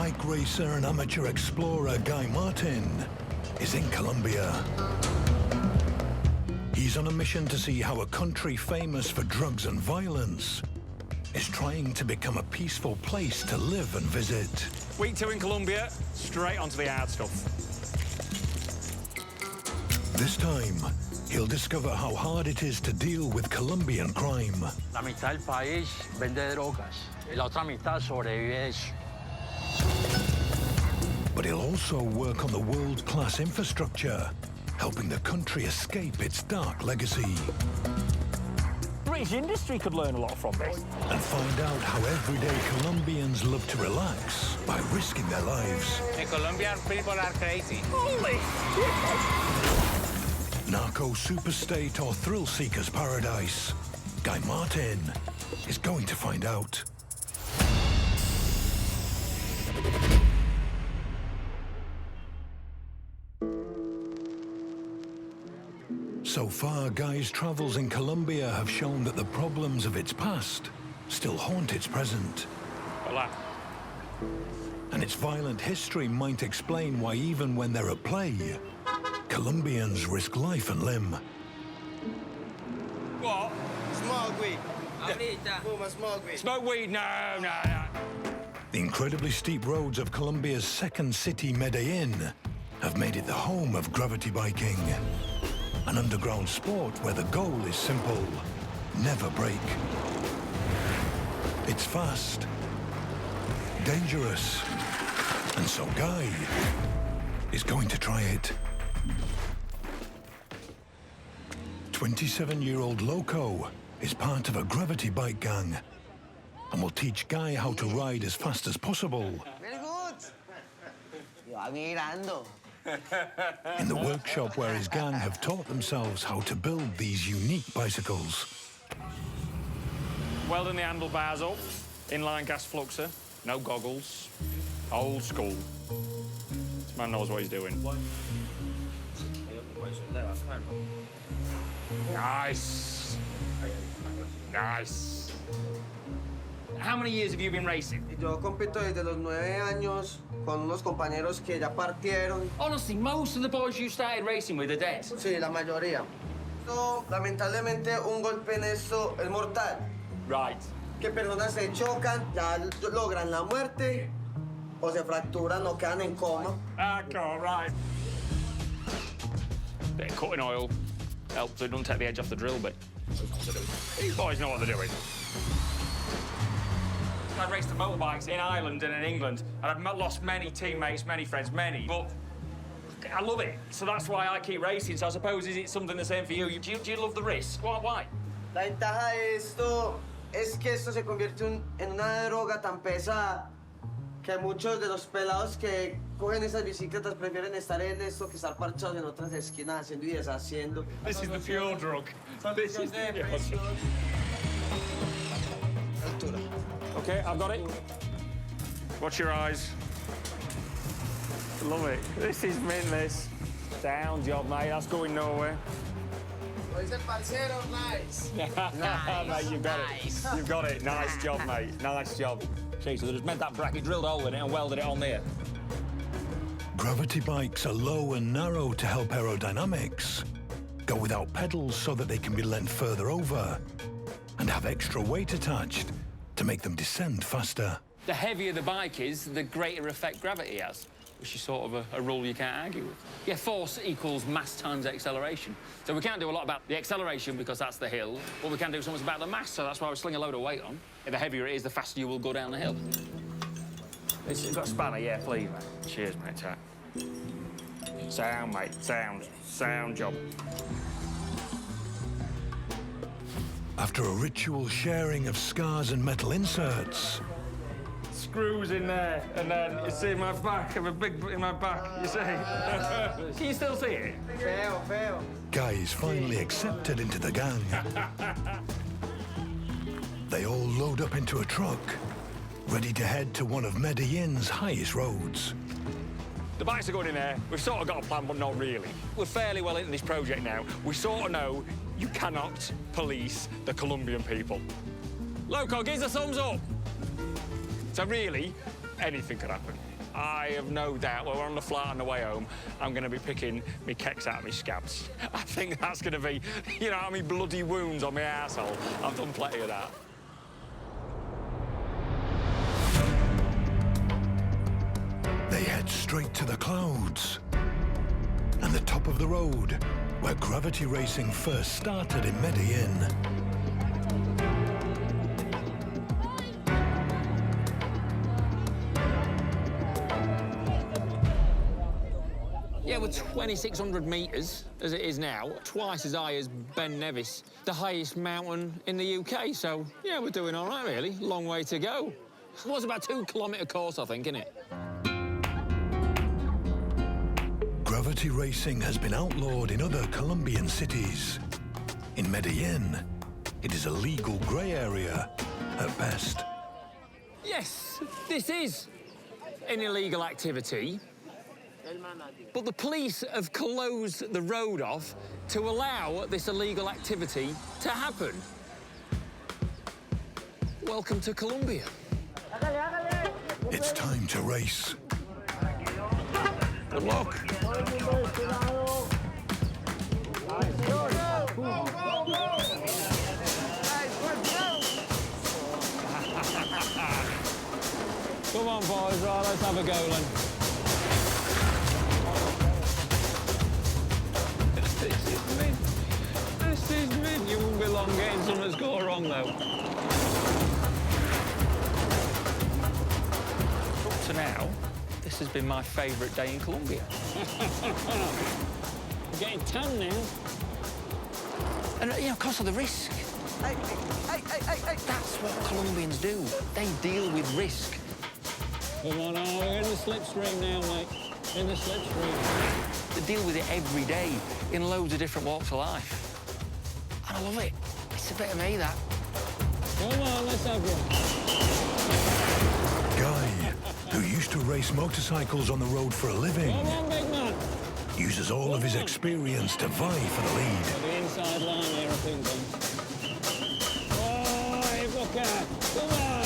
Bike racer and amateur explorer Guy Martin is in Colombia. He's on a mission to see how a country famous for drugs and violence is trying to become a peaceful place to live and visit. Week 2 in Colombia, straight onto the hard stuff. This time, he'll discover how hard it is to deal with Colombian crime. La mitad del país vende drogas y la otra mitad sobrevive de eso. But he'll also work on the world-class infrastructure, helping the country escape its dark legacy. British industry could learn a lot from this. And find out how everyday Colombians love to relax by risking their lives. The Colombian people are crazy. Holy shit! Narco superstate or thrill seeker's paradise? Guy Martin is going to find out. So far, Guy's travels in Colombia have shown that the problems of its past still haunt its present. Hola. And its violent history might explain why even when they're at play, Colombians risk life and limb. What? Smoke weed. Puma, smoke weed. Smoke weed? No. The incredibly steep roads of Colombia's second city, Medellin, have made it the home of gravity biking. An underground sport where the goal is simple: never break. It's fast, dangerous, and so Guy is going to try it. 27-year-old Loco is part of a gravity bike gang and will teach Guy how to ride as fast as possible. Very good. Yo mirando. In the workshop where his gang have taught themselves how to build these unique bicycles. Welding the handlebars up, inline gas fluxer, no goggles, old school. This man knows what he's doing. Nice. Nice. How many years have you been racing? Yo compito desde los 9 años con unos compañeros que ya partieron. Honestly, most of the boys you started racing with are dead. Sí, la mayoría. No, lamentablemente un golpe en esto es mortal. Right. Que personas se chocan, ya logran la muerte o se fracturan o quedan en coma. Hardcore, right. Bit of cutting oil helps so it doesn't take the edge off the drill bit. These boys know what they're doing. I'd raced the motorbikes in Ireland and in England, and I've lost many teammates, many friends, many, but I love it. So that's why I keep racing. So I suppose, is it something the same for you? Do you love the risk? Why? La ventaja de esto es que esto se convierte en una droga tan pesada que muchos de los pelados que cogen esas bicicletas prefieren estar en esto que estar parchados en otras esquinas haciendo y deshaciendo. This is the pure drug. This is the pure drug. Altura. Okay, I've got it. Watch your eyes. Love it. This is mint, this. Down job, mate. That's going nowhere. What is el parcero? Nice. Mate, you've got it. You've got it. Nice job, mate. Nice job. See, so they just made that bracket, drilled a hole in it and welded it on there. Gravity bikes are low and narrow to help aerodynamics, go without pedals so that they can be leant further over, and have extra weight attached to make them descend faster. The heavier the bike is, the greater effect gravity has, which is sort of a rule you can't argue with. Yeah, force equals mass times acceleration. So we can't do a lot about the acceleration because that's the hill, but we can do something about the mass, so that's why we sling a load of weight on. The heavier it is, the faster you will go down the hill. You've got a spanner, yeah, please, mate. Cheers, mate. Ta. Sound, mate. Sound job. After a ritual sharing of scars and metal inserts, Screws in there, and then you see my back. I have a big in my back, you see? Can you still see it? Feo. Guy is finally accepted into the gang. They all load up into a truck, ready to head to one of Medellin's highest roads. The bikes are going in there. We've sort of got a plan, but not really. We're fairly well into this project now. We sort of know you cannot police the Colombian people. Loco, give us a thumbs up. So really, anything could happen. I have no doubt when we're on the flight on the way home, I'm going to be picking me kecks out of my scabs. I think that's going to be, you know, how many bloody wounds on my arsehole. I've done plenty of that. They head straight to the clouds and the top of the road, where gravity racing first started in Medellin. Yeah, we're 2,600 metres, as it is now, twice as high as Ben Nevis, the highest mountain in the UK. So, yeah, we're doing all right, really. Long way to go. It was about a 2-kilometre course, I think, innit? Gravity racing has been outlawed in other Colombian cities. In Medellin, it is a legal grey area at best. Yes, this is an illegal activity, but the police have closed the road off to allow this illegal activity to happen. Welcome to Colombia. It's time to race. Good luck. Come on, boys, right, let's have a go then. This is mid. This is mid. You won't be long getting something that's gone wrong, though. Up to now, this has been my favourite day in Colombia. I'm getting tan now. And, you know, because of the risk. That's what Colombians do. They deal with risk. Come on, we're in the slipstream now, mate. In the slipstream. They deal with it every day in loads of different walks of life. And I love it. It's a bit of me, that. Come on, let's have one. Guy, who used to race motorcycles on the road for a living, Come on, big man. uses all of his experience to vie for the lead. The inside line here, I think, then. Oh, hey, look out. Come on.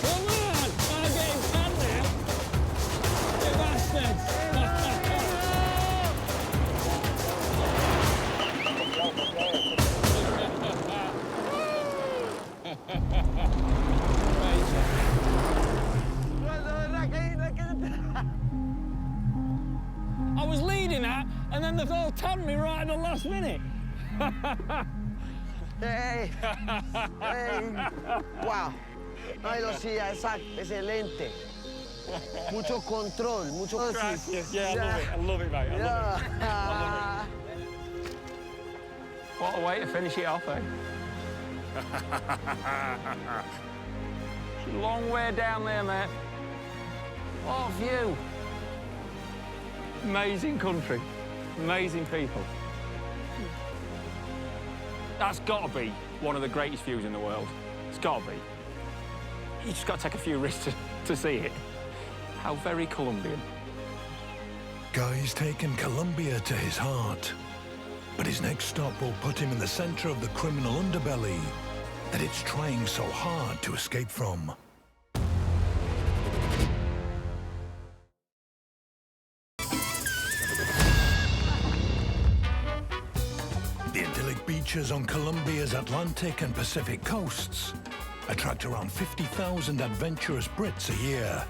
Come on. I'm getting tan now. You bastards. I was leading that, and then they've all tanned me right at the last minute. Hey, hey, wow. No, velocidad, exacto, excelente. Mucho control, mucho... Gracias, yeah, I love it, mate. I love it. Yeah. What a way to finish it off, eh? It's a long way down there, mate. What a view. Amazing country, amazing people. That's got to be one of the greatest views in the world. It's got to be. You just got to take a few risks to see it. How very Colombian. Guy's taken Colombia to his heart, but his next stop will put him in the center of the criminal underbelly that it's trying so hard to escape from. The idyllic beaches on Colombia's Atlantic and Pacific coasts attract around 50,000 adventurous Brits a year.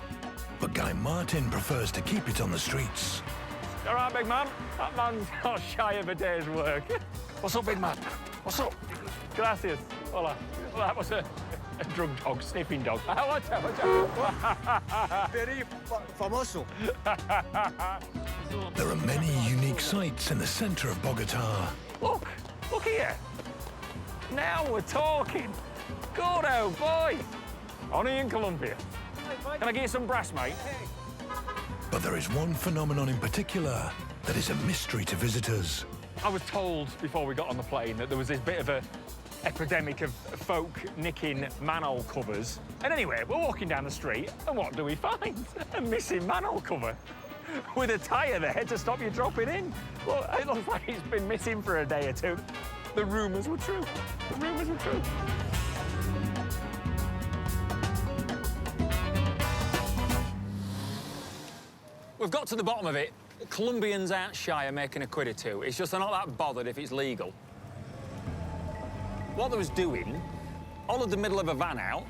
But Guy Martin prefers to keep it on the streets. All right, big man. That man's not shy of a day's work. What's up, big man? What's up? Gracias. Hola. Well, that was a drug dog, sniffing dog. Watch out. Very famoso. There are many unique sights in the center of Bogota. Look here. Now we're talking. Gordo, boy. Only in Colombia. Can I get you some brass, mate? But there is one phenomenon in particular that is a mystery to visitors. I was told before we got on the plane that there was this bit of a epidemic of folk nicking manhole covers. And anyway, we're walking down the street, and what do we find? A missing manhole cover with a tyre there to stop you dropping in. Well, it looks like it's been missing for a day or two. The rumours were true. The rumours were true. we've got to the bottom of it. Colombians aren't shy of making a quid or two. It's just they're not that bothered if it's legal. What they was doing, hollowed the middle of a van out,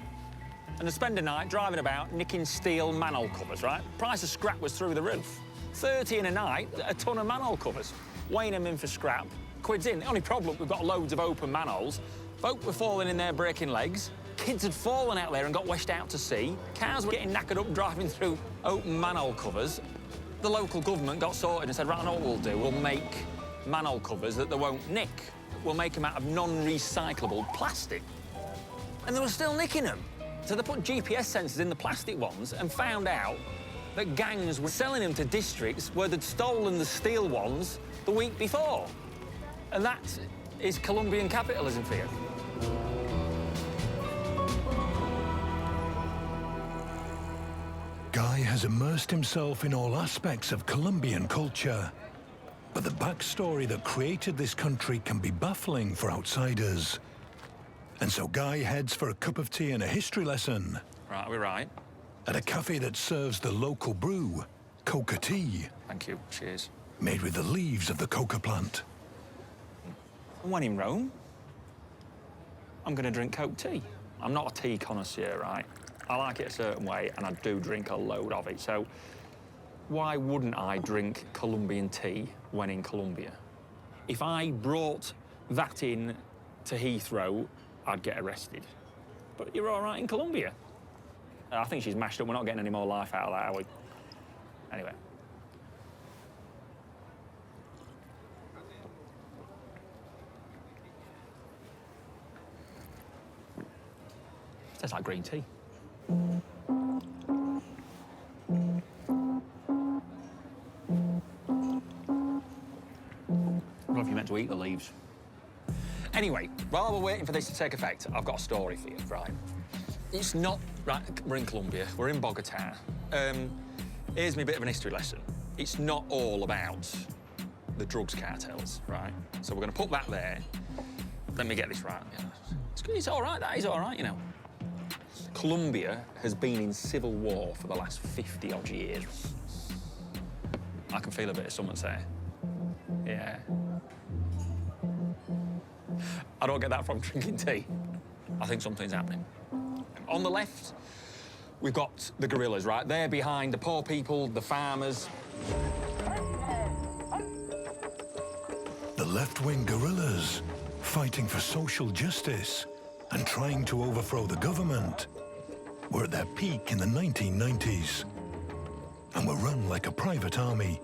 and they spend a night driving about nicking steel manhole covers, right? Price of scrap was through the roof. 30 in a night, a ton of manhole covers. Weighing them in for scrap, quid's in. The only problem, we've got loads of open manholes. Folk were falling in there, breaking legs. Kids had fallen out there and got washed out to sea. Cars were getting knackered up driving through open manhole covers. The local government got sorted and said, right, I know what we'll do. We'll make manhole covers that they won't nick. We'll make them out of non-recyclable plastic. And they were still nicking them. So they put GPS sensors in the plastic ones and found out that gangs were selling them to districts where they'd stolen the steel ones the week before. And that is Colombian capitalism for you. Guy has immersed himself in all aspects of Colombian culture. But the backstory that created this country can be baffling for outsiders. And so Guy heads for a cup of tea and a history lesson. Right, we're right. At a cafe that serves the local brew, coca tea. Thank you. Cheers. Made with the leaves of the coca plant. When in Rome, I'm going to drink Coke tea. I'm not a tea connoisseur, right? I like it a certain way, and I do drink a load of it. So why wouldn't I drink Colombian tea when in Colombia? If I brought that in to Heathrow, I'd get arrested. But you're all right in Colombia. I think she's mashed up. We're not getting any more life out of that, are we? Anyway. Tastes like green tea. What if you meant to eat the leaves? Anyway, while we're waiting for this to take effect, I've got a story for you, right? It's not... Right, we're in Colombia, we're in Bogota. Here's me a bit of an history lesson. It's not all about the drugs cartels, right? So we're going to put that there. Let me get this right. It's all right, that is all right, you know. Colombia has been in civil war for the last 50-odd years. I can feel a bit of someone say, yeah. I don't get that from drinking tea. I think something's happening. On the left, we've got the guerrillas, right? They're behind the poor people, the farmers. The left-wing guerrillas, fighting for social justice and trying to overthrow the government, were at their peak in the 1990s and were run like a private army.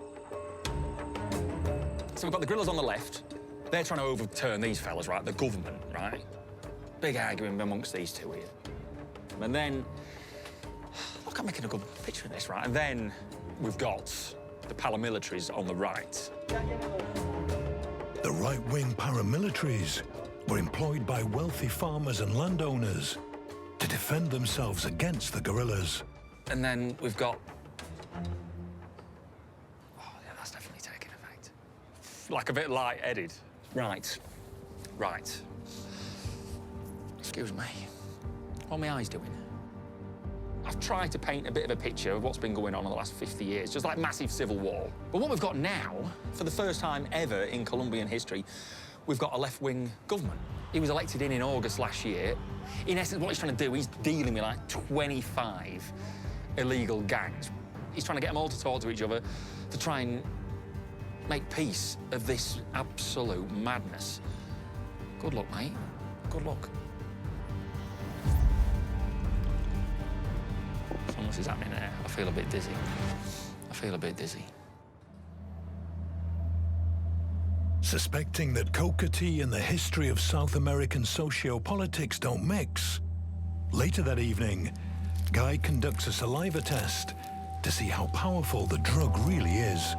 So we've got the guerrillas on the left. They're trying to overturn these fellas, right? The government, right? Big argument amongst these two here. And then, look, I'm making a good picture of this, right? And then we've got the paramilitaries on the right. The right-wing paramilitaries were employed by wealthy farmers and landowners to defend themselves against the guerrillas. And then we've got... Oh, yeah, that's definitely taking effect. Like a bit light-headed. Right. Excuse me. What are my eyes doing? I've tried to paint a bit of a picture of what's been going on in the last 50 years, just like massive civil war. But what we've got now, for the first time ever in Colombian history, we've got a left-wing government. He was elected in August last year. In essence, what he's trying to do, he's dealing with like 25 illegal gangs. He's trying to get them all to talk to each other to try and make peace of this absolute madness. Good luck, mate. Good luck. So much is happening there. I feel a bit dizzy. Suspecting that coca tea and the history of South American socio-politics don't mix, later that evening, Guy conducts a saliva test to see how powerful the drug really is.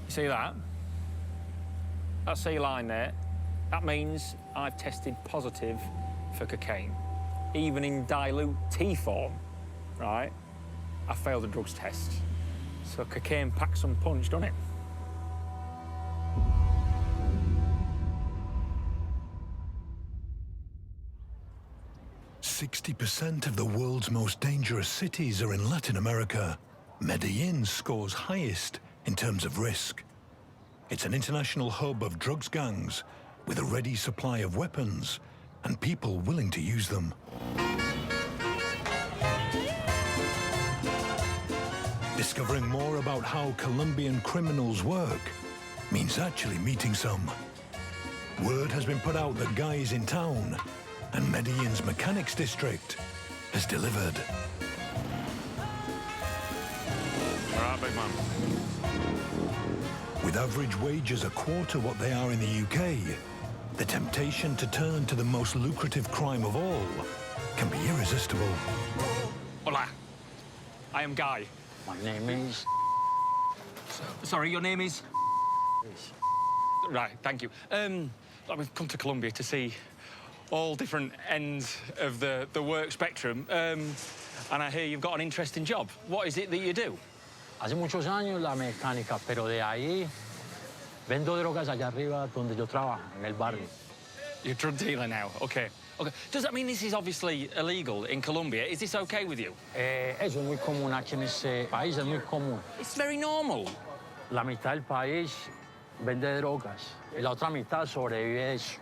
See that? That C line there, that means I've tested positive for cocaine. Even in dilute tea form, right? I failed the drugs test. So cocaine packs some punch, doesn't it? 60% of the world's most dangerous cities are in Latin America, Medellin scores highest in terms of risk. It's an international hub of drugs gangs with a ready supply of weapons and people willing to use them. Discovering more about how Colombian criminals work means actually meeting some. Word has been put out that Guy is in town, and Medellin's mechanics district has delivered. All right, big man. With average wages a quarter what they are in the UK, the temptation to turn to the most lucrative crime of all can be irresistible. Hola. I am Guy. My name is... Sorry, your name is? Right, thank you. We've come to Colombia to see all different ends of the work spectrum, and I hear you've got an interesting job. What is it that you do? Hace muchos años la mecánica, pero de ahí vendo drogas allá arriba donde yo trabajo, en el barrio. You're a drug dealer now, okay. Okay. Does that mean this is obviously illegal in Colombia? Is this okay with you? Eso es muy común aquí en ese país, es muy común. It's very normal. La mitad del país vende drogas y la otra mitad sobrevive de eso.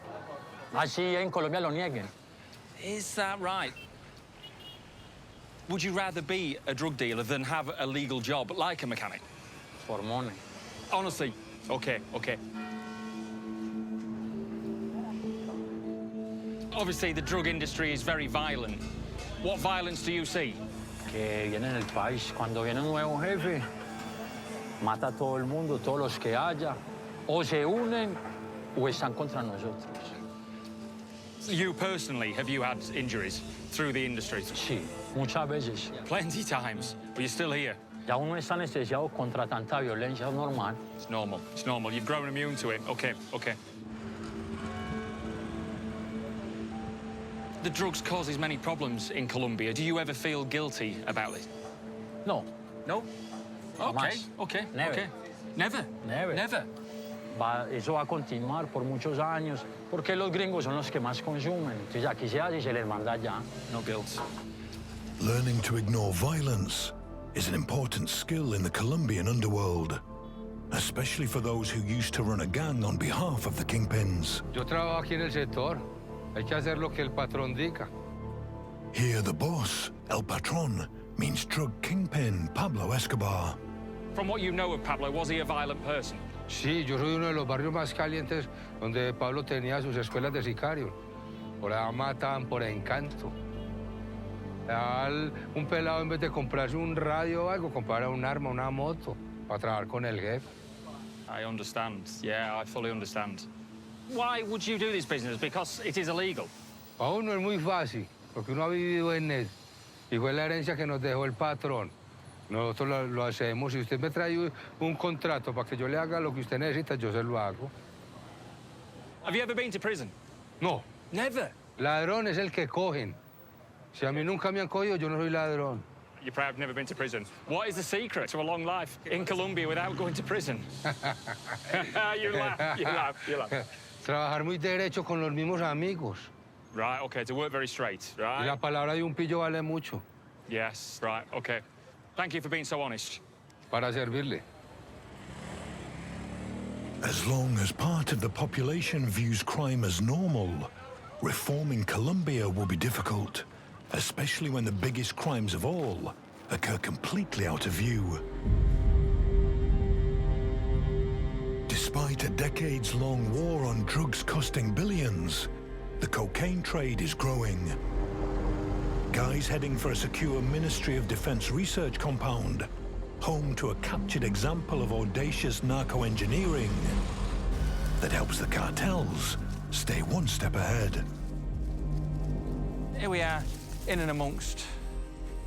Así en Colombia lo nieguen. Is that right? Would you rather be a drug dealer than have a legal job like a mechanic? Por money. Honestly, okay, okay. Obviously, the drug industry is very violent. What violence do you see? Que viene en el país, cuando viene un nuevo jefe, mata a todo el mundo, todos los que haya, o se unen o están contra nosotros. You personally, have you had injuries through the industry? Sí, muchas veces. Plenty times, but you're still here. Ya uno está anestesiado contra tanta violencia, es normal. It's normal, it's normal. You've grown immune to it. Okay, okay. The drugs causes many problems in Colombia. Do you ever feel guilty about it? No. No? Okay, Jamás. okay, Never. okay. Never? Never. Never? Eso va a continuar por muchos años, porque los gringos son los que más consumen. Entonces aquí se hace y se les manda allá. No guilt. Learning to ignore violence is an important skill in the Colombian underworld, especially for those who used to run a gang on behalf of the kingpins. Yo trabajo aquí en el sector. Hay que hacer lo que el patrón diga. Here the boss, El Patron, means drug kingpin Pablo Escobar. From what you know of Pablo, was he a violent person? Sí, yo soy uno de los barrios más calientes donde Pablo tenía sus escuelas de sicarios. Por allá mataban por encanto. Un pelado, en vez de comprarse un radio o algo, comprara un arma, una moto, para trabajar con el jefe. I understand. Yeah, I fully understand. Why would you do this business? Because it is illegal. A uno es muy fácil, porque uno ha vivido en él. Y fue la herencia que nos dejó el patrón. Nosotros lo hacemos. Si usted me trae un contrato para que yo le haga lo que usted necesita, yo se lo hago. Have you ever been to prison? No. Never. Ladrón es el que cogen. Si a mí nunca me han cogido, yo no soy ladrón. You're proud I've never been to prison. What is the secret to a long life in Colombia without going to prison? You laugh, you laugh, you laugh. Trabajar muy derecho con los mismos amigos. Right, okay, to work very straight, Y right? la palabra de un pillo vale mucho. Yes, right, okay. Thank you for being so honest. Para servirle. As long as part of the population views crime as normal, reforming Colombia will be difficult, especially when the biggest crimes of all occur completely out of view. Despite a decades-long war on drugs costing billions, the cocaine trade is growing. Guys heading for a secure Ministry of Defense research compound, home to a captured example of audacious narco-engineering that helps the cartels stay one step ahead. Here we are, in and amongst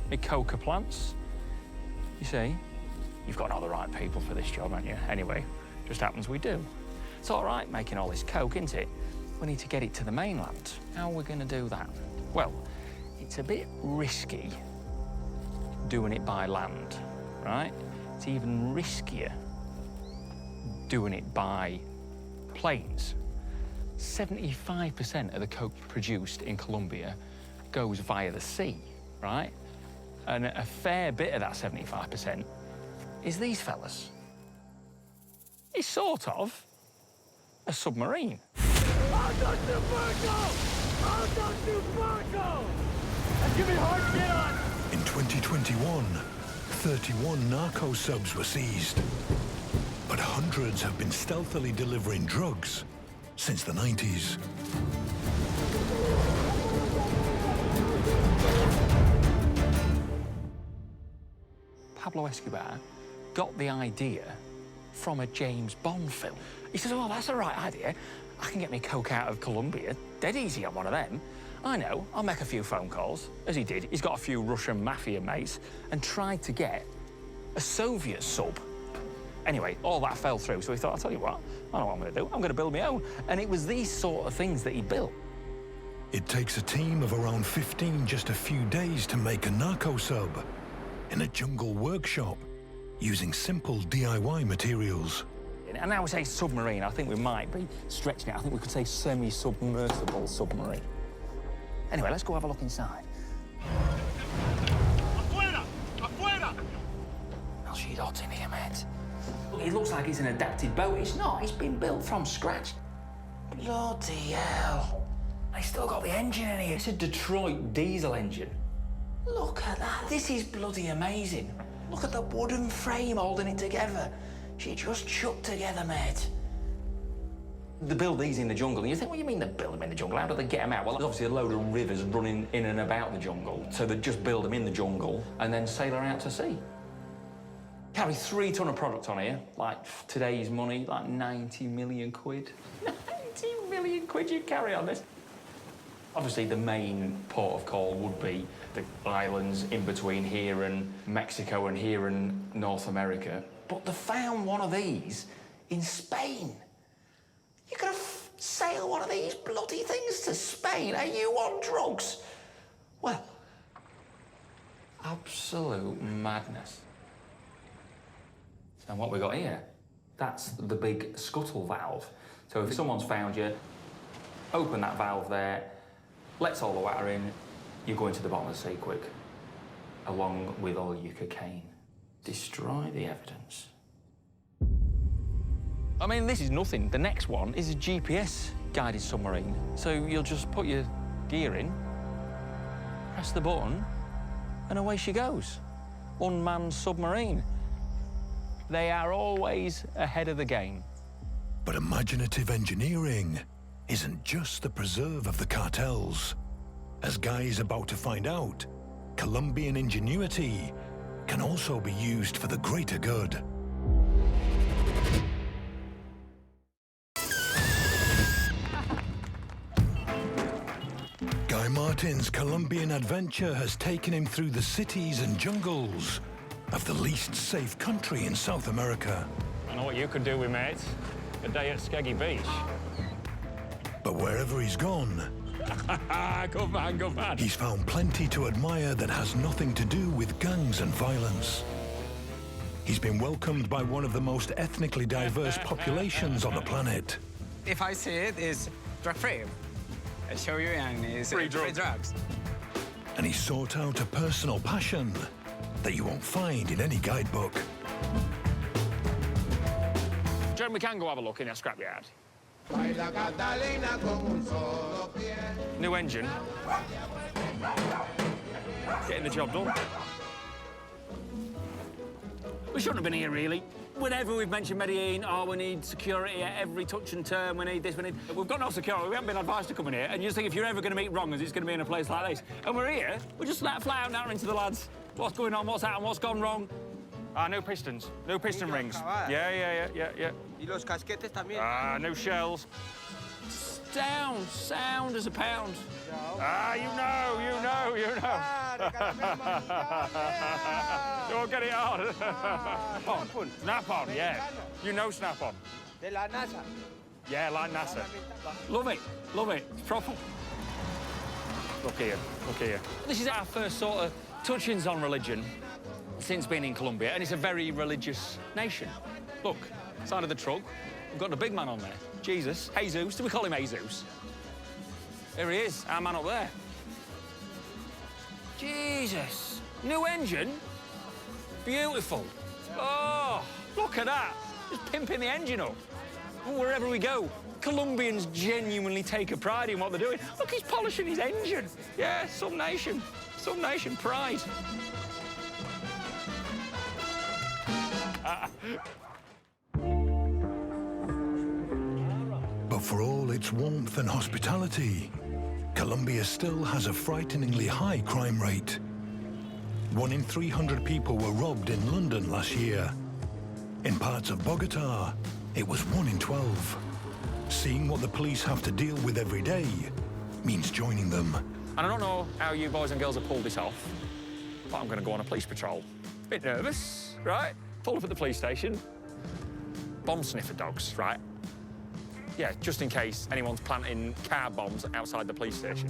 the coca plants. You see, you've got all the right people for this job, haven't you? Anyway, just happens we do. It's all right making all this coke, isn't it? We need to get it to the mainland. How are we going to do that? Well, it's a bit risky doing it by land, right? It's even riskier doing it by planes. 75% of the coke produced in Colombia goes via the sea, right? And a fair bit of that 75% is these fellas. It's sort of a submarine. In 2021, 31 narco subs were seized. But hundreds have been stealthily delivering drugs since the 90s. Pablo Escobar got the idea from a James Bond film. He says, oh, that's the right idea. I can get me coke out of Colombia. Dead easy on one of them. I know, I'll make a few phone calls. As he did, he's got a few Russian mafia mates and tried to get a Soviet sub. Anyway, all that fell through, so he thought, I'll tell you what, I know what I'm going to do. I'm going to build my own. And it was these sort of things that he built. It takes a team of around 15 just a few days to make a narco sub in a jungle workshop using simple DIY materials. And now we say submarine, I think we might be stretching it. I think we could say semi-submersible submarine. Anyway, let's go have a look inside. Afuera! Afuera! Well, she's hot in here, mate. It looks like it's an adapted boat. It's not. It's been built from scratch. Bloody hell. They still got the engine in here. It's a Detroit diesel engine. Look at that. This is bloody amazing. Look at the wooden frame holding it together. She just chucked together, mate. They build these in the jungle, and you think, what do you mean they build them in the jungle? How do they get them out? Well, there's obviously a load of rivers running in and about the jungle, so they just build them in the jungle and then sail her out to sea. Carry 3 ton of product on here, like today's money, like 90 million quid. 90 million quid you carry on this. Obviously, the main port of call would be the islands in between here and Mexico and here and North America. But they found one of these in Spain. You could sail one of these bloody things to Spain. Are you on drugs? Well, absolute madness. And what we got here, that's the big scuttle valve. So if someone's found you, open that valve there, lets all the water in, you go into the bottom of the sea quick, along with all your cocaine. Destroy the evidence. I mean, this is nothing. The next one is a GPS-guided submarine. So you'll just put your gear in, press the button, and away she goes. Unmanned submarine. They are always ahead of the game. But imaginative engineering isn't just the preserve of the cartels. As Guy is about to find out, Colombian ingenuity can also be used for the greater good. Guy Martin's Colombian adventure has taken him through the cities and jungles of the least safe country in South America. I know what you could do with mates. A day at Skeggy Beach. But wherever he's gone, Good man, good man. he's found plenty to admire that has nothing to do with gangs and violence. He's been welcomed by one of the most ethnically diverse populations on the planet. If I say it is drug-free, I show you and it's free drugs. And he sought out a personal passion that you won't find in any guidebook. Jeremy, we can go have a look in a scrapyard. New engine. Getting the job done. We shouldn't have been here, really. Whenever we've mentioned Medellin, oh, we need security at every touch and turn, we need this, we need... We've got no security, we haven't been advised to come in here, and you just think if you're ever going to meet wrongers, it's going to be in a place like this. And we're here, we're just flat out now into the lads. What's going on, what's happened, what's gone wrong? New pistons, new piston rings. Yeah. Y los casquetes también. New shells. Down, sound as a pound. You know. Don't get it on. Snap-on, yeah. You know Snap-on. De la NASA. Yeah, like NASA. Love it. It's proper. Look here. This is our first sort of touchings on religion since being in Colombia, and it's a very religious nation. Look, side of the truck, we've got the big man on there. Jesus. Do we call him Jesus? Here he is, our man up there. Jesus. New engine? Beautiful. Oh, look at that. Just pimping the engine up. And wherever we go, Colombians genuinely take a pride in what they're doing. Look, he's polishing his engine. Yeah, some nation pride. But for all its warmth and hospitality, Colombia still has a frighteningly high crime rate. 1 in 300 people were robbed in London last year. In parts of Bogota, it was 1 in 12. Seeing what the police have to deal with every day means joining them. And I don't know how you boys and girls have pulled this off, but I'm going to go on a police patrol. Bit nervous, right? Pull up at the police station. Bomb sniffer dogs, right? Yeah, just in case anyone's planting car bombs outside the police station.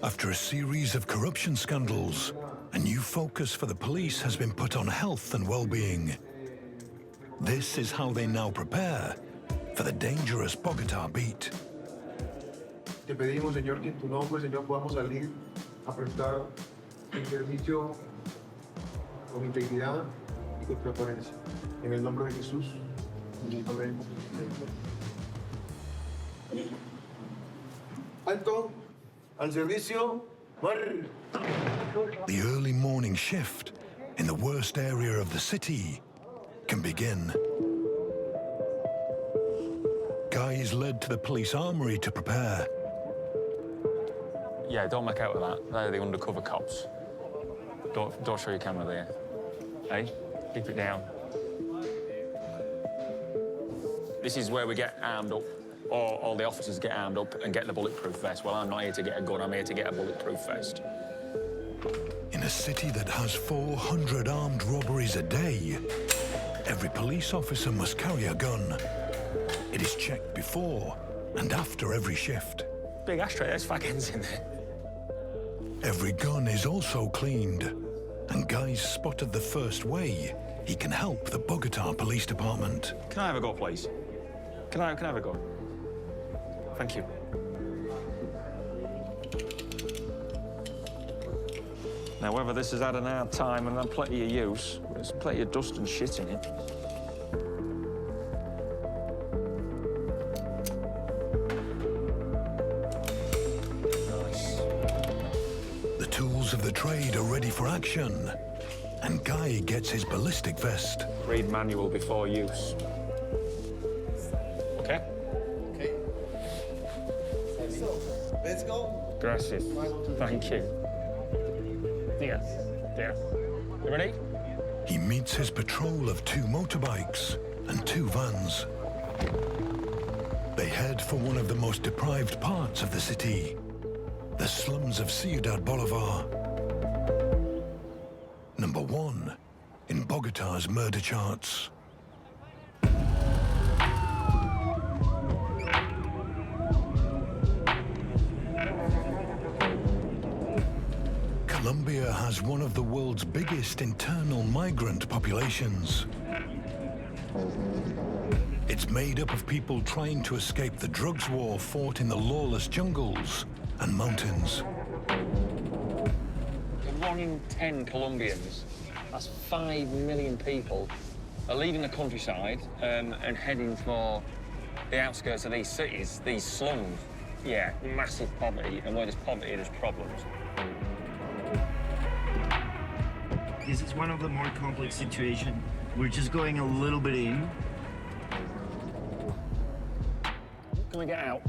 After a series of corruption scandals, a new focus for the police has been put on health and well-being. This is how they now prepare for the dangerous Bogota beat. Te pedimos, Señor, que en tu nombre, Señor, podamos salir a prestar el servicio con integridad y con transparencia. En el nombre de Jesús. Amén. Alto, al servicio, mar. The early morning shift in the worst area of the city can begin. Guy is led to the police armory to prepare. Yeah, don't make out with that. They're the undercover cops. Don't show your camera there. Hey, keep it down. This is where we get armed up, or all the officers get armed up and get the bulletproof vest. Well, I'm not here to get a gun, I'm here to get a bulletproof vest. In a city that has 400 armed robberies a day, every police officer must carry a gun. It is checked before and after every shift. Big ashtray, there's fag ends in there. Every gun is also cleaned, and Guy's spotted the first way he can help the Bogota Police Department. Can I have a go, please? Can I have a go? Thank you. Now, whether this has had an hard time and had plenty of use, there's plenty of dust and shit in it. Nice. The tools of the trade are ready for action, and Guy gets his ballistic vest. Read manual before use. Okay? Okay. Let's go. Gracias. Thank you. Yes. Yes. You ready? He meets his patrol of 2 motorbikes and 2 vans. They head for one of the most deprived parts of the city, the slums of Ciudad Bolivar. Number 1 in Bogota's murder charts. Colombia has one of the world's biggest internal migrant populations. It's made up of people trying to escape the drugs war fought in the lawless jungles and mountains. 1 in 10 Colombians, that's 5 million people, are leaving the countryside and heading for the outskirts of these cities, these slums. Yeah, massive poverty, and where there's poverty, there's problems. This is one of the more complex situations. We're just going a little bit in. Can we get out?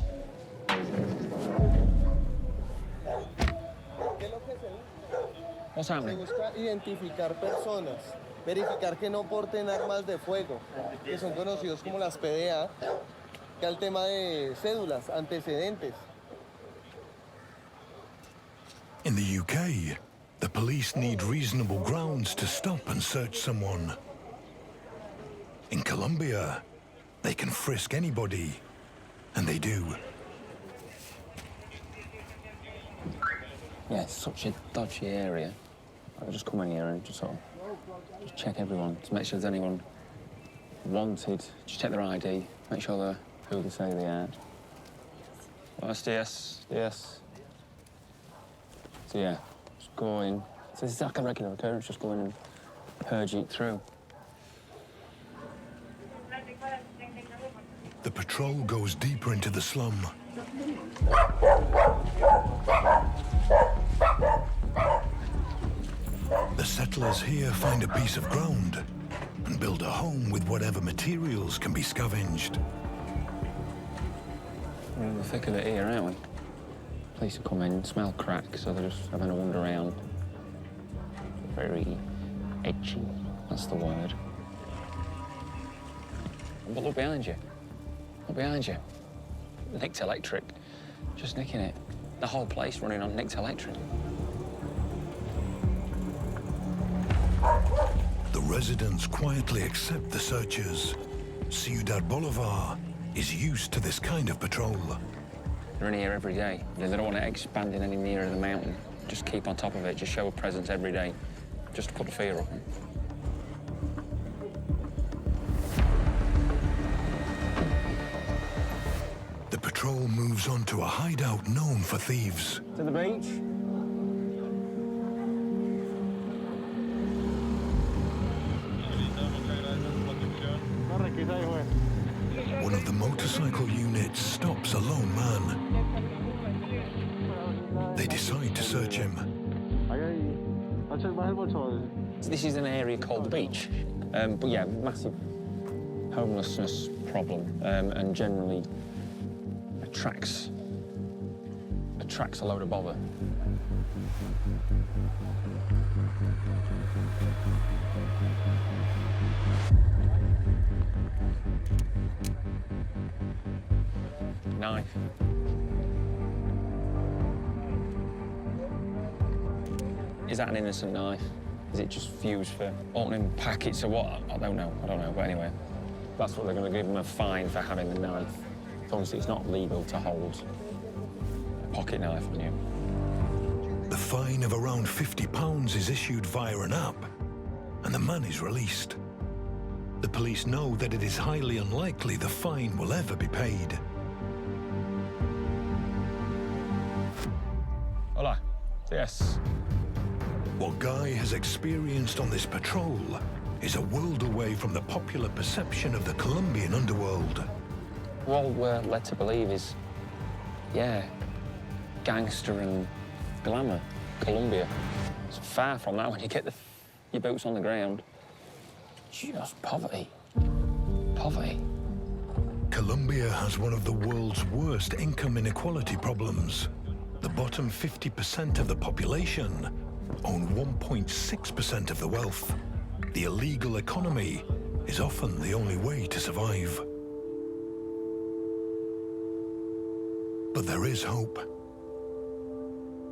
What's happening? Se busca identificar personas, verificar que no porten armas de fuego, que son conocidos como las PDA, que el tema de cédulas, antecedentes. In the UK, the police need reasonable grounds to stop and search someone. In Colombia, they can frisk anybody, and they do. Yeah, it's such a dodgy area. I'll just come in here and just sort of just check everyone to make sure there's anyone wanted. Just check their ID, make sure they're who they say they are. Nice, DS. So yeah, just go in. So this is like a regular occurrence, just go in and purge it through. The patrol goes deeper into the slum. The settlers here find a piece of ground and build a home with whatever materials can be scavenged. We're in the thick of it here, aren't we? Police have come in, smell crack, so they're just having a wander around. Very edgy, that's the word. But look behind you. Look behind you. Nicked electric. Just nicking it. The whole place running on nicked electric. The residents quietly accept the searchers. Ciudad Bolivar is used to this kind of patrol. They're in here every day. They don't want it expanding any nearer the mountain. Just keep on top of it, just show a presence every day. Just to put the fear up. The patrol moves on to a hideout known for thieves. To the beach. One of the motorcycle units stops a lone man. They decide to search him. This is an area called the beach. But yeah, massive homelessness problem, and generally attracts a load of bother. Knife. Is that an innocent knife? Is it just fused for opening packets or what? I don't know, but anyway. That's what they're going to give him a fine for having the knife. Obviously, it's not legal to hold a pocket knife on you. The fine of around £50 is issued via an app, and the man is released. The police know that it is highly unlikely the fine will ever be paid. Hola. Yes. What Guy has experienced on this patrol is a world away from the popular perception of the Colombian underworld. What we're led to believe is, yeah, gangster and glamour, Colombia. It's far from that when you get your boots on the ground. Just poverty. Poverty. Colombia has one of the world's worst income inequality problems. The bottom 50% of the population own 1.6% of the wealth. The illegal economy is often the only way to survive. But there is hope.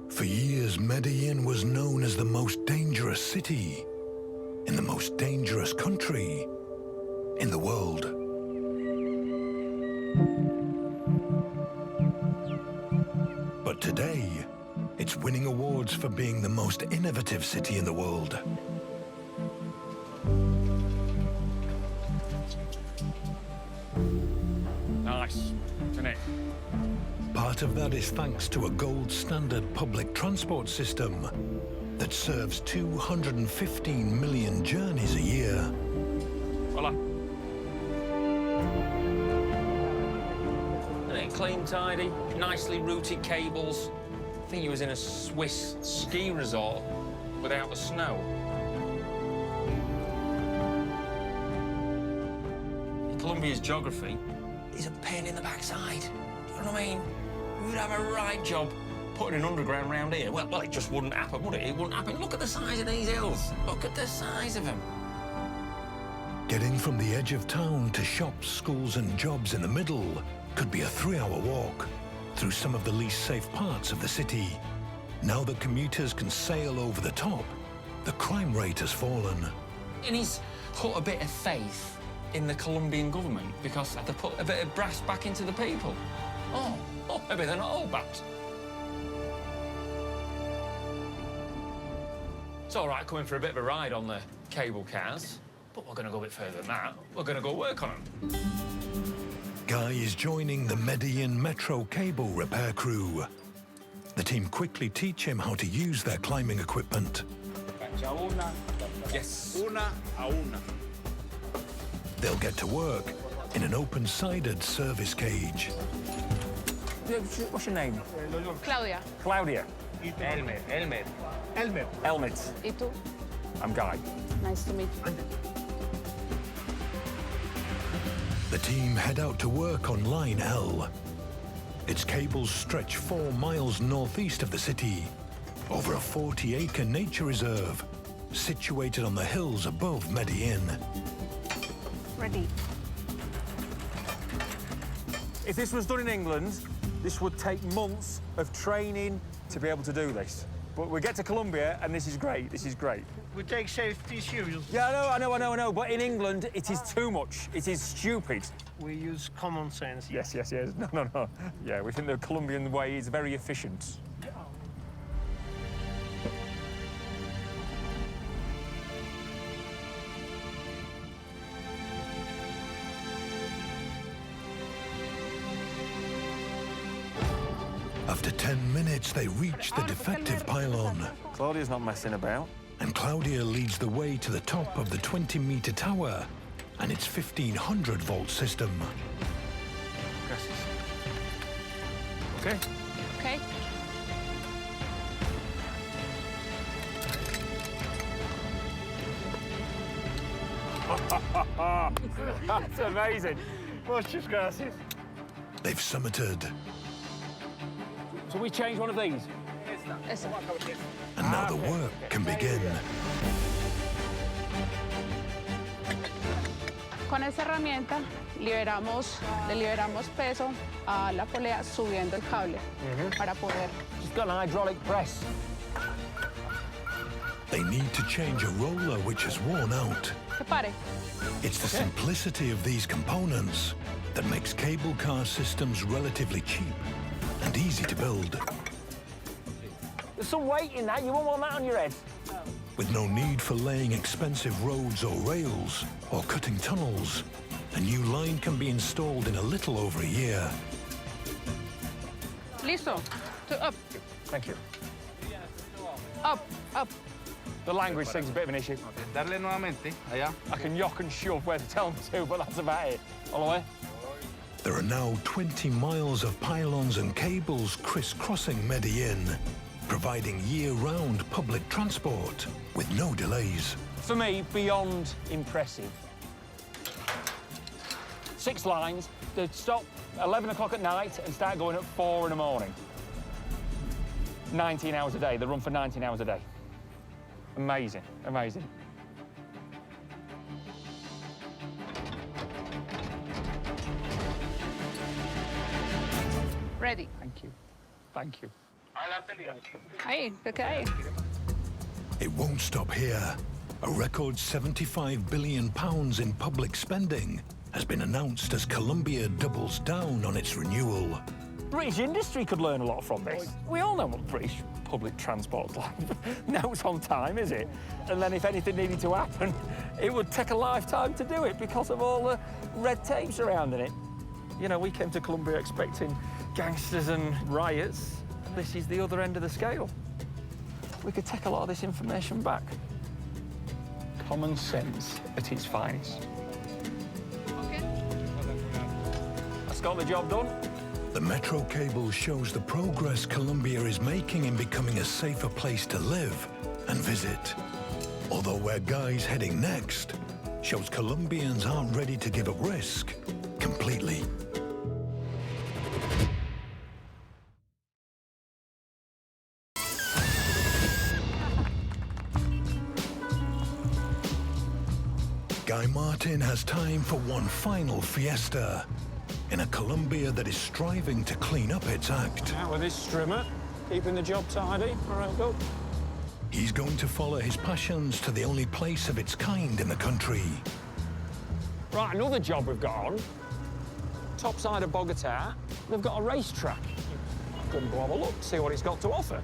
For years, Medellin was known as the most dangerous city in the most dangerous country in the world. But today, it's winning awards for being the most innovative city in the world. Nice, isn't it? Part of that is thanks to a gold standard public transport system that serves 215 million journeys a year. Hola. Isn't it clean, tidy, nicely routed cables? I think he was in a Swiss ski resort without the snow. Colombia's geography is a pain in the backside. Do you know what I mean? We would have a right job putting an underground round here. Well, it just wouldn't happen, would it? It wouldn't happen. Look at the size of these hills. Look at the size of them. Getting from the edge of town to shops, schools and jobs in the middle could be a 3-hour walk through some of the least safe parts of the city. Now that commuters can sail over the top, the crime rate has fallen. And he's put a bit of faith in the Colombian government because they put a bit of brass back into the people. Oh, maybe they're not all bad. It's all right coming for a bit of a ride on the cable cars, but we're going to go a bit further than that. We're going to go work on them. Guy is joining the Medellin Metro cable repair crew. The team quickly teach him how to use their climbing equipment. Yes. Una a una. They'll get to work in an open-sided service cage. What's your name? Claudia. Claudia. Elmer. Elmet. ¿Y tú? I'm Guy. Nice to meet you. The team head out to work on Line L. Its cables stretch 4 miles northeast of the city, over a 40-acre nature reserve, situated on the hills above Medellin. Ready. If this was done in England, this would take months of training to be able to do this. But we get to Colombia, and this is great. This is great. We take safety serious. Yeah, I know. But in England, it is too much. It is stupid. We use common sense. Yes. No. Yeah, we think the Colombian way is very efficient. After 10 minutes, they reach the defective pylon. Claudia's not messing about. And Claudia leads the way to the top of the 20-meter tower and its 1,500-volt system. Okay. Okay. That's amazing. Muchas gracias. They've summited, So we change one of these? Eso. and now the work can begin. Con esta herramienta le liberamos peso a la polea subiendo el cable para poder. She's got an hydraulic press. They need to change a roller which has worn out. Que pare. It's the simplicity of these components that makes cable car systems relatively cheap and easy to build. There's some weight in that. You won't want that on your head. With no need for laying expensive roads or rails or cutting tunnels, a new line can be installed in a little over a year. Listo. Up. Thank you. Up. The language thing's a bit of an issue. Darle nuevamente, allá. I can yock and shove where to tell me to, but that's about it. All the way. There are now 20 miles of pylons and cables crisscrossing Medellin, providing year-round public transport with no delays. For me, beyond impressive. 6 lines. They stop 11 o'clock at night and start going at 4 in the morning. 19 hours a day. They run for 19 hours a day. Amazing. Ready. Thank you. Ahí, ahí. It won't stop here. A record £75 billion in public spending has been announced as Colombia doubles down on its renewal. British industry could learn a lot from this. We all know what British public transport's like. No, it's on time, is it? And then if anything needed to happen, it would take a lifetime to do it because of all the red tape surrounding it. You know, we came to Colombia expecting gangsters and riots. This is the other end of the scale. We could take a lot of this information back. Common sense at its finest. Okay. That's got the job done. The metro cable shows the progress Colombia is making in becoming a safer place to live and visit. Although where Guy's heading next shows Colombians aren't ready to give up risk completely. Guy Martin has time for one final fiesta in a Colombia that is striving to clean up its act. Out with this strimmer, keeping the job tidy. All right, go. He's going to follow his passions to the only place of its kind in the country. Right, another job we've got on. Top side of Bogota, they've got a racetrack. Gonna go have a look, see what it's got to offer.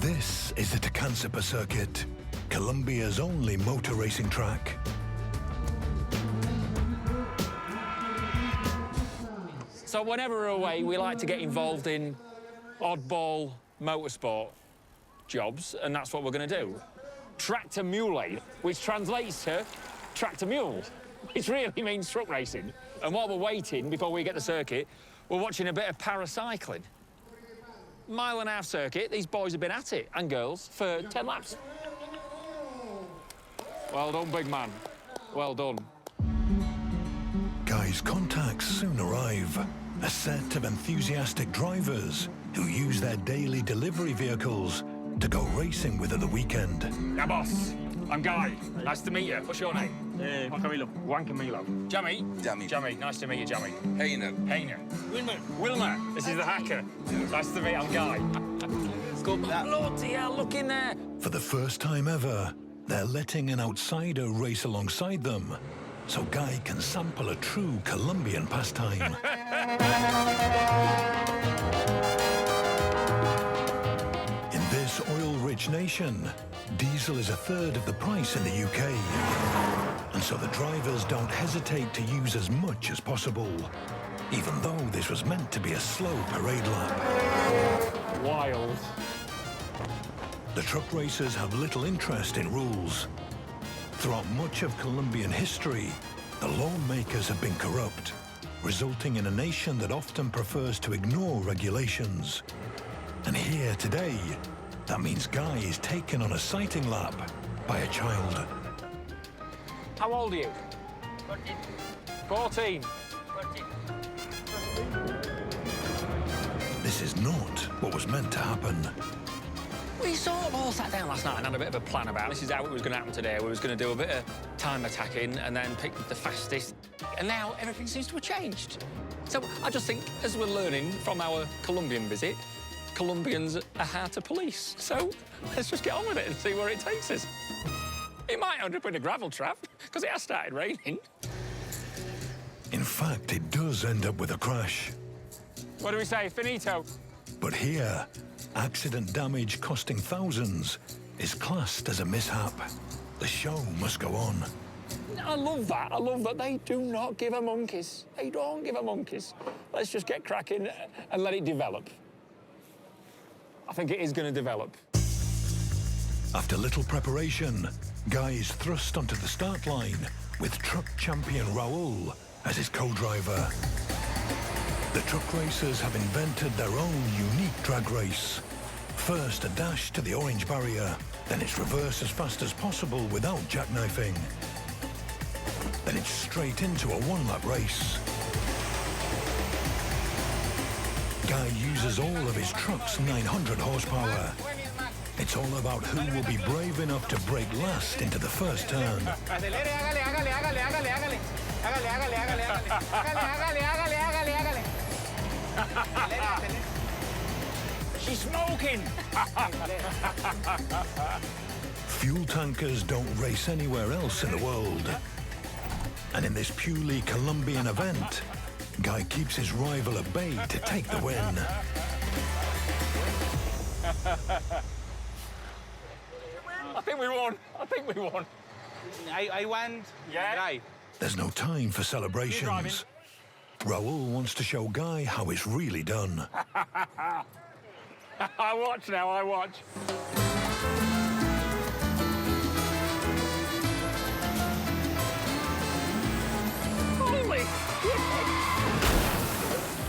This is the Tecansapa circuit, Colombia's only motor racing track. So whenever we're away, we like to get involved in oddball motorsport jobs, and that's what we're going to do. Tractor muley, which translates to tractor mule. It really means truck racing. And while we're waiting, before we get the circuit, we're watching a bit of paracycling. Mile-and-a-half circuit, these boys have been at it, and girls, for 10 laps. Well done, big man. Well done. Guy's contacts soon arrive. A set of enthusiastic drivers who use their daily delivery vehicles to go racing with at the weekend. Yeah, boss. I'm Guy. Nice to meet you. What's your name? Juan Camilo. Juan Camilo. Jamie? Jamie. Nice to meet you, Jamie. Heiner. Wilmer. This is the hacker. Nice to meet you. I'm Guy. Good. Bloody hell, look in there. For the first time ever, they're letting an outsider race alongside them, so Guy can sample a true Colombian pastime. In this oil-rich nation, diesel is a third of the price in the UK. And so the drivers don't hesitate to use as much as possible, even though this was meant to be a slow parade lap. Wild. The truck racers have little interest in rules. Throughout much of Colombian history, the lawmakers have been corrupt, resulting in a nation that often prefers to ignore regulations. And here today, that means Guy is taken on a sighting lap by a child. How old are you? 14. 14. This is not what was meant to happen. We sort of all sat down last night and had a bit of a plan about this is how it was going to happen today. We was going to do a bit of time attacking and then pick the fastest. And now everything seems to have changed. So I just think, as we're learning from our Colombian visit, Colombians are hard to police. So let's just get on with it and see where it takes us. It might end up in a gravel trap, because it has started raining. In fact, it does end up with a crash. What do we say, finito? But here, accident damage costing thousands is classed as a mishap. The show must go on. I love that. I love that they do not give a monkeys. They don't give a monkeys. Let's just get cracking and let it develop. I think it is going to develop. After little preparation, Guy is thrust onto the start line with truck champion Raul as his co-driver. The truck racers have invented their own unique drag race. First, a dash to the orange barrier, then it's reverse as fast as possible without jackknifing. Then it's straight into a one-lap race. Guy uses all of his truck's 900 horsepower. It's all about who will be brave enough to brake last into the first turn. She's smoking! Fuel tankers don't race anywhere else in the world. And in this purely Colombian event, Guy keeps his rival at bay to take the win. I think we won. I think we won. I won. Yeah. There's no time for celebrations. Raul wants to show Guy how it's really done. I watch now, I watch. Holy shit!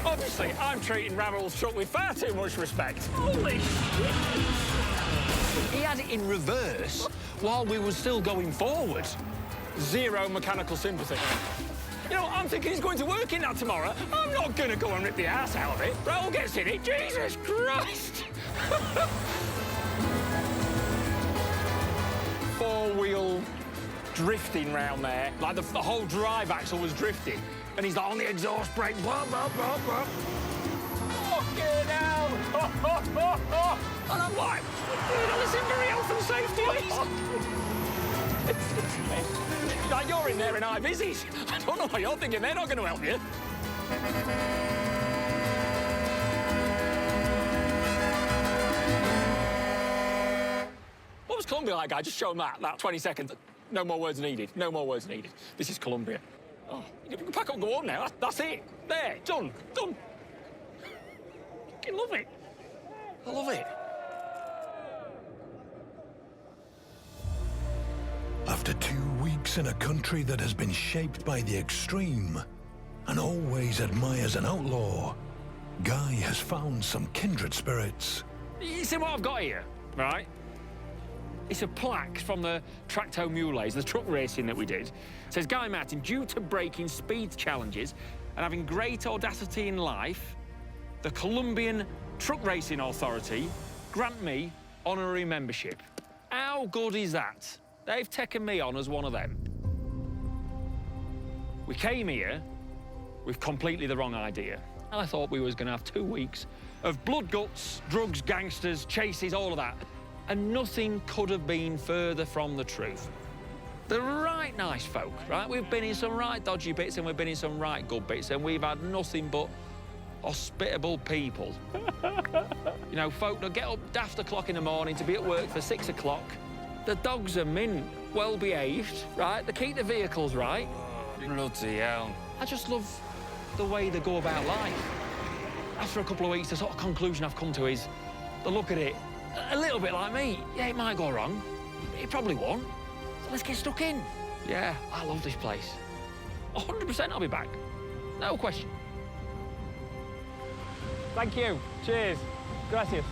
Obviously, I'm treating Ravel's truck with far too much respect. Holy shit! He had it in reverse while we were still going forward. Zero mechanical sympathy. You know, I'm thinking he's going to work in that tomorrow. I'm not going to go and rip the ass out of it. Raul gets in it. Jesus Christ! Four-wheel drifting round there. Like the whole drive axle was drifting. And he's like on the exhaust brake. Blah, blah, blah, blah. Fucking hell! And I'm like, this is very health and safety. Like, you're in there in high vises. I don't know what you're thinking. They're not going to help you. What was Colombia like, guy? Just show them that 20 seconds. No more words needed. No more words needed. This is Colombia. Oh, you can pack up and go home now. That's it. There, done. I love it. I love it. After 2 weeks in a country that has been shaped by the extreme and always admires an outlaw, Guy has found some kindred spirits. You see what I've got here, right? It's a plaque from the Tracto Mules, the truck racing that we did. It says, Guy Martin, due to breaking speed challenges and having great audacity in life, the Colombian Truck Racing Authority grant me honorary membership. How good is that? They've taken me on as one of them. We came here with completely the wrong idea. I thought we was going to have 2 weeks of blood guts, drugs, gangsters, chases, all of that. And nothing could have been further from the truth. They're right nice folk, right? We've been in some right dodgy bits and we've been in some right good bits, and we've had nothing but hospitable people. You know, folk that get up daft o'clock in the morning to be at work for 6 o'clock. The dogs are mint, well-behaved, right? They keep the vehicles right. Bloody hell. I just love the way they go about life. After a couple of weeks, the sort of conclusion I've come to is they look at it a little bit like me. Yeah, it might go wrong. It probably won't. So let's get stuck in. Yeah, I love this place. 100% I'll be back. No question. Thank you. Cheers. Gracias.